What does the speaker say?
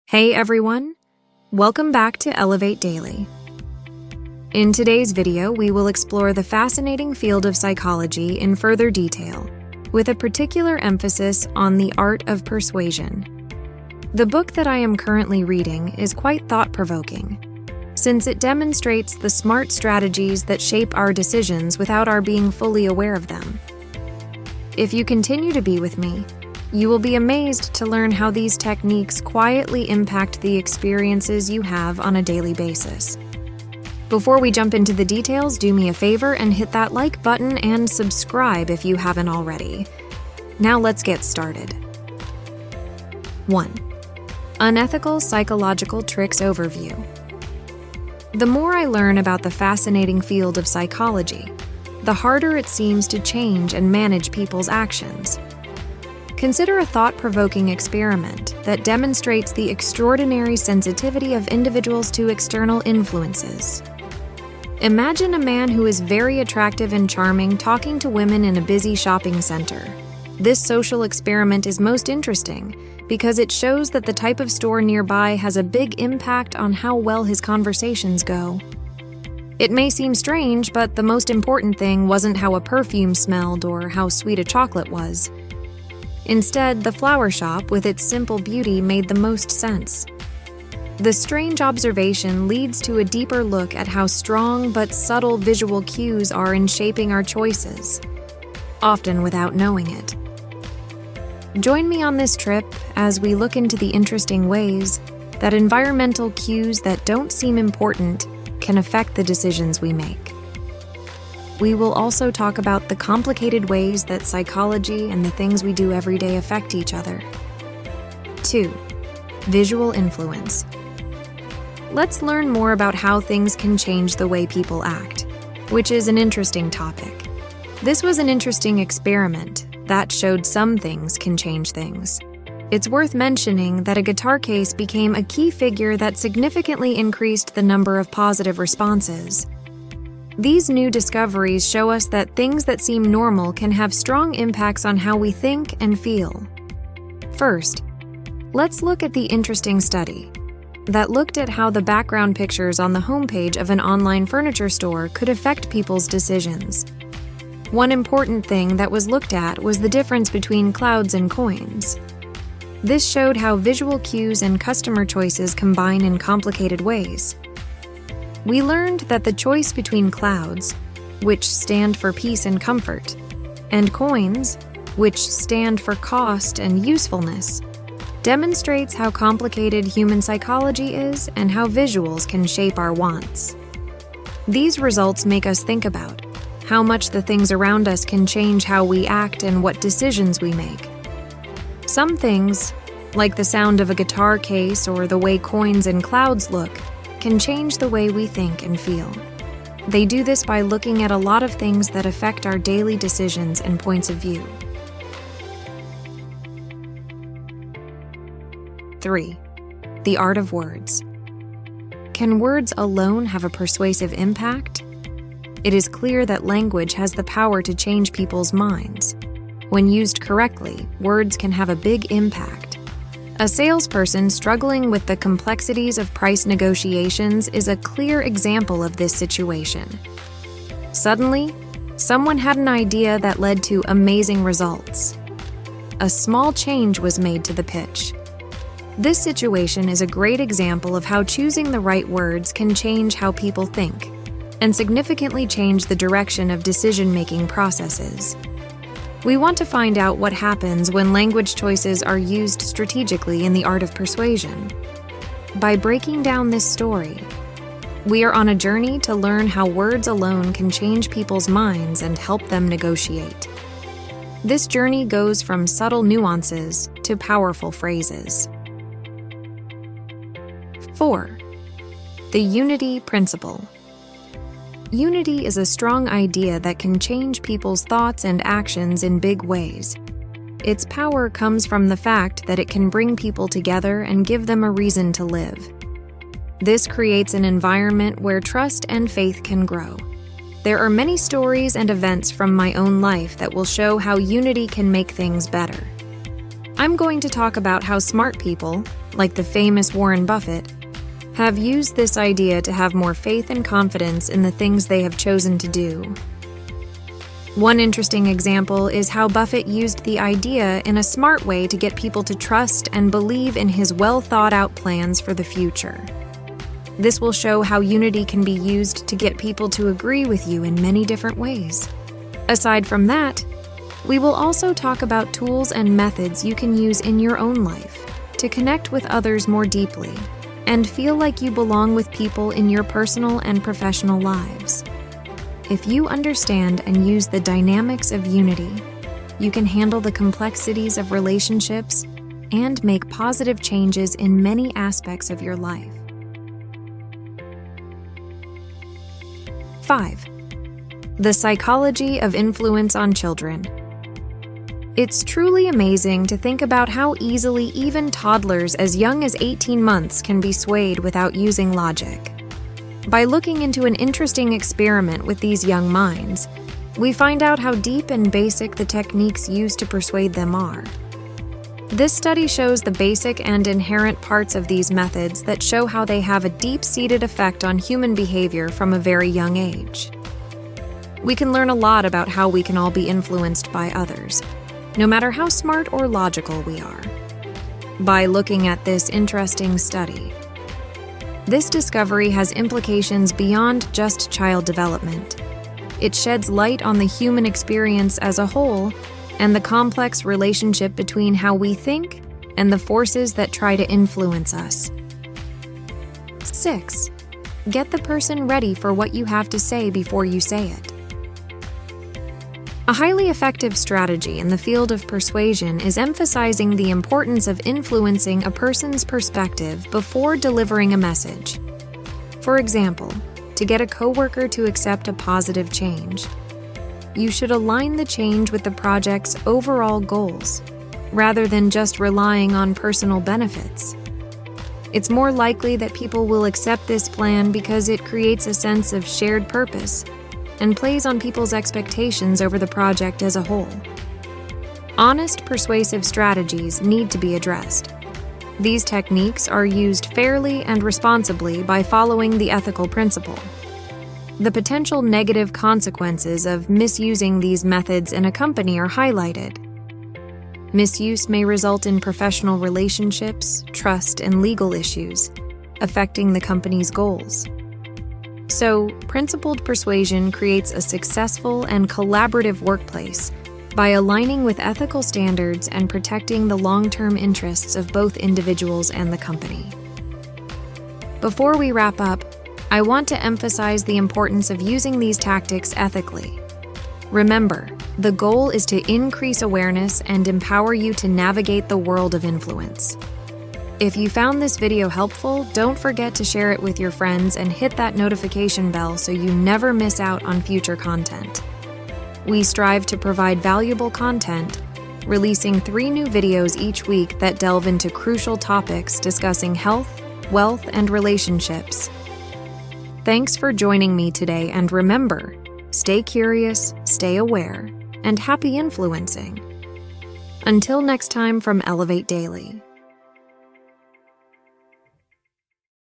Hey everyone, welcome back to Elevate Daily. In today's video, we will explore the fascinating field of psychology in further detail, with a particular emphasis on the art of persuasion. The book that I am currently reading is quite thought-provoking, since it demonstrates the smart strategies that shape our decisions without our being fully aware of them. If you continue to be with me, you will be amazed to learn how these techniques quietly impact the experiences you have on a daily basis. Before we jump into the details, do me a favor and hit that like button and subscribe if you haven't already. Now let's get started. 1. Unethical Psychological Tricks Overview. The more I learn about the fascinating field of psychology, the harder it seems to change and manage people's actions. Consider a thought-provoking experiment that demonstrates the extraordinary sensitivity of individuals to external influences. Imagine a man who is very attractive and charming talking to women in a busy shopping center. This social experiment is most interesting because it shows that the type of store nearby has a big impact on how well his conversations go. It may seem strange, but the most important thing wasn't how a perfume smelled or how sweet a chocolate was. Instead, the flower shop, with its simple beauty, made the most sense. The strange observation leads to a deeper look at how strong but subtle visual cues are in shaping our choices, often without knowing it. Join me on this trip as we look into the interesting ways that environmental cues that don't seem important can affect the decisions we make. We will also talk about the complicated ways that psychology and the things we do every day affect each other. 2. Visual influence. Let's learn more about how things can change the way people act, which is an interesting topic. This was an interesting experiment that showed some things can change things. It's worth mentioning that a guitar case became a key figure that significantly increased the number of positive responses. These new discoveries show us that things that seem normal can have strong impacts on how we think and feel. First, let's look at the interesting study that looked at how the background pictures on the homepage of an online furniture store could affect people's decisions. One important thing that was looked at was the difference between clouds and coins. This showed how visual cues and customer choices combine in complicated ways. We learned that the choice between clouds, which stand for peace and comfort, and coins, which stand for cost and usefulness, demonstrates how complicated human psychology is and how visuals can shape our wants. These results make us think about how much the things around us can change how we act and what decisions we make. Some things, like the sound of a guitar case or the way coins and clouds look, can change the way we think and feel. They do this by looking at a lot of things that affect our daily decisions and points of view. 3. The art of words. Can words alone have a persuasive impact? It is clear that language has the power to change people's minds. When used correctly, words can have a big impact. A salesperson struggling with the complexities of price negotiations is a clear example of this situation. Suddenly, someone had an idea that led to amazing results. A small change was made to the pitch. This situation is a great example of how choosing the right words can change how people think and significantly change the direction of decision-making processes. We want to find out what happens when language choices are used strategically in the art of persuasion. By breaking down this story, we are on a journey to learn how words alone can change people's minds and help them negotiate. This journey goes from subtle nuances to powerful phrases. 4. The unity principle. Unity is a strong idea that can change people's thoughts and actions in big ways. Its power comes from the fact that it can bring people together and give them a reason to live. This creates an environment where trust and faith can grow. There are many stories and events from my own life that will show how unity can make things better. I'm going to talk about how smart people, like the famous Warren Buffett, have used this idea to have more faith and confidence in the things they have chosen to do. One interesting example is how Buffett used the idea in a smart way to get people to trust and believe in his well-thought-out plans for the future. This will show how unity can be used to get people to agree with you in many different ways. Aside from that, we will also talk about tools and methods you can use in your own life to connect with others more deeply and feel like you belong with people in your personal and professional lives. If you understand and use the dynamics of unity, you can handle the complexities of relationships and make positive changes in many aspects of your life. 5. The psychology of influence on children. It's truly amazing to think about how easily even toddlers as young as 18 months can be swayed without using logic. By looking into an interesting experiment with these young minds, we find out how deep and basic the techniques used to persuade them are. This study shows the basic and inherent parts of these methods that show how they have a deep-seated effect on human behavior from a very young age. We can learn a lot about how we can all be influenced by others, no matter how smart or logical we are, by looking at this interesting study. This discovery has implications beyond just child development. It sheds light on the human experience as a whole and the complex relationship between how we think and the forces that try to influence us. 6. Get the person ready for what you have to say before you say it. A highly effective strategy in the field of persuasion is emphasizing the importance of influencing a person's perspective before delivering a message. For example, to get a coworker to accept a positive change, you should align the change with the project's overall goals, rather than just relying on personal benefits. It's more likely that people will accept this plan because it creates a sense of shared purpose and plays on people's expectations over the project as a whole. Honest, persuasive strategies need to be addressed. These techniques are used fairly and responsibly by following the ethical principle. The potential negative consequences of misusing these methods in a company are highlighted. Misuse may result in professional relationships, trust, and legal issues, affecting the company's goals. So, principled persuasion creates a successful and collaborative workplace by aligning with ethical standards and protecting the long-term interests of both individuals and the company. Before we wrap up, I want to emphasize the importance of using these tactics ethically. Remember, the goal is to increase awareness and empower you to navigate the world of influence. If you found this video helpful, don't forget to share it with your friends and hit that notification bell so you never miss out on future content. We strive to provide valuable content, releasing 3 new videos each week that delve into crucial topics discussing health, wealth, and relationships. Thanks for joining me today, and remember, stay curious, stay aware, and happy influencing. Until next time from Elevate Daily.